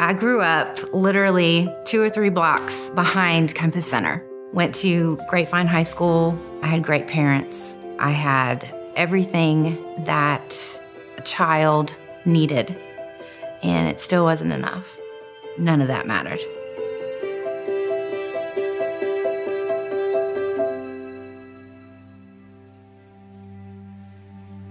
I grew up literally 2 or 3 blocks behind Compass Center. Went to Grapevine High School. I had great parents. I had everything that a child needed, and it still wasn't enough. None of that mattered.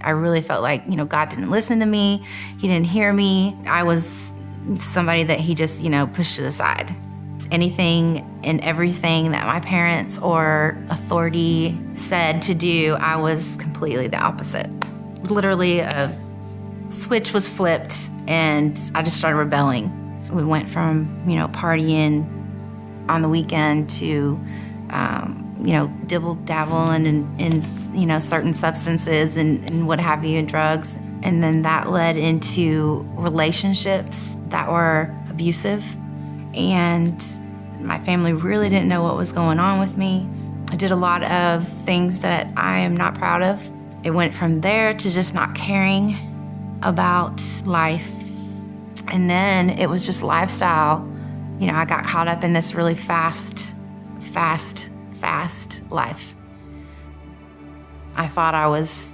I really felt like, God didn't listen to me. He didn't hear me. I was somebody that he just, pushed to the side. Anything and everything that my parents or authority said to do, I was completely the opposite. Literally, a switch was flipped and I just started rebelling. We went from, partying on the weekend to, dibble-dabbling in certain substances and what have you, and drugs. And then that led into relationships that were abusive. And my family really didn't know what was going on with me. I did a lot of things that I am not proud of. It went from there to just not caring about life. And then it was just lifestyle. I got caught up in this really fast life. I thought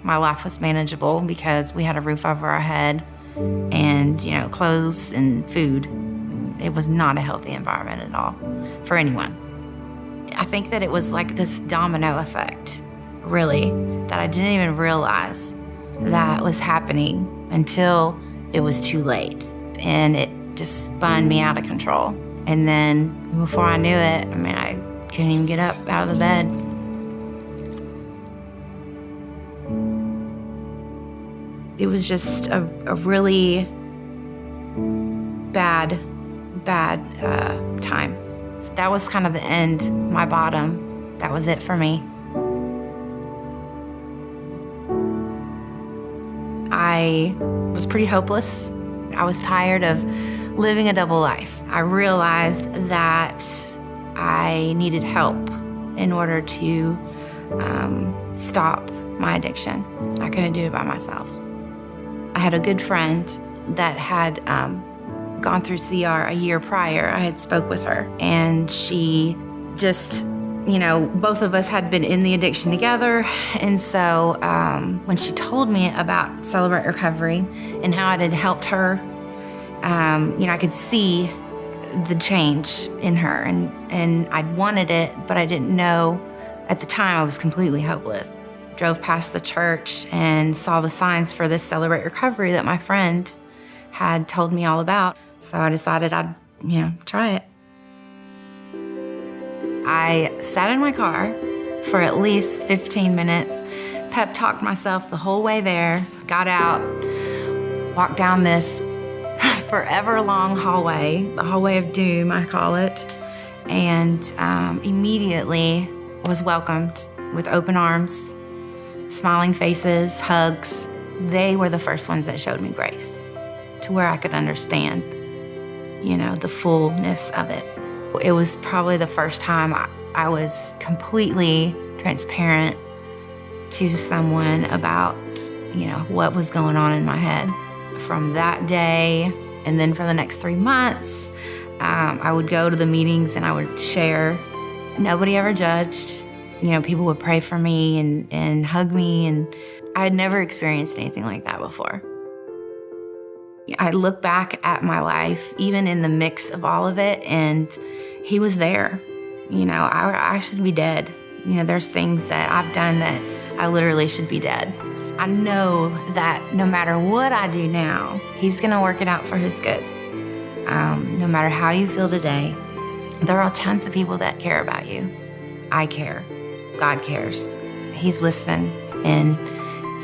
my life was manageable because we had a roof over our head and, clothes and food. It was not a healthy environment at all for anyone. I think that it was like this domino effect, really, that I didn't even realize that was happening until it was too late. And it just spun me out of control. And then before I knew it, I couldn't even get up out of the bed. It was just a really bad time. That was kind of the end, my bottom. That was it for me. I was pretty hopeless. I was tired of living a double life. I realized that I needed help in order to stop my addiction. I couldn't do it by myself. I had a good friend that had gone through CR a year prior. I had spoke with her, and she just, both of us had been in the addiction together. And so when she told me about Celebrate Recovery and how it had helped her, I could see the change in her, and I'd wanted it, but I didn't know. At the time, I was completely hopeless. Drove past the church and saw the signs for this Celebrate Recovery that my friend had told me all about. So I decided I'd, try it. I sat in my car for at least 15 minutes, pep talked myself the whole way there, got out, walked down this forever long hallway, the hallway of doom, I call it, and immediately was welcomed with open arms, smiling faces, hugs. They were the first ones that showed me grace to where I could understand, the fullness of it. It was probably the first time I was completely transparent to someone about, what was going on in my head. From that day, and then for the next 3 months, I would go to the meetings and I would share. Nobody ever judged. People would pray for me and hug me, and I had never experienced anything like that before. I look back at my life, even in the mix of all of it, and he was there. I should be dead. There's things that I've done that I literally should be dead. I know that no matter what I do now, he's gonna work it out for his good. No matter how you feel today, there are tons of people that care about you. I care. God cares. He's listening, and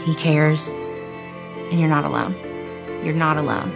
he cares, and you're not alone. You're not alone.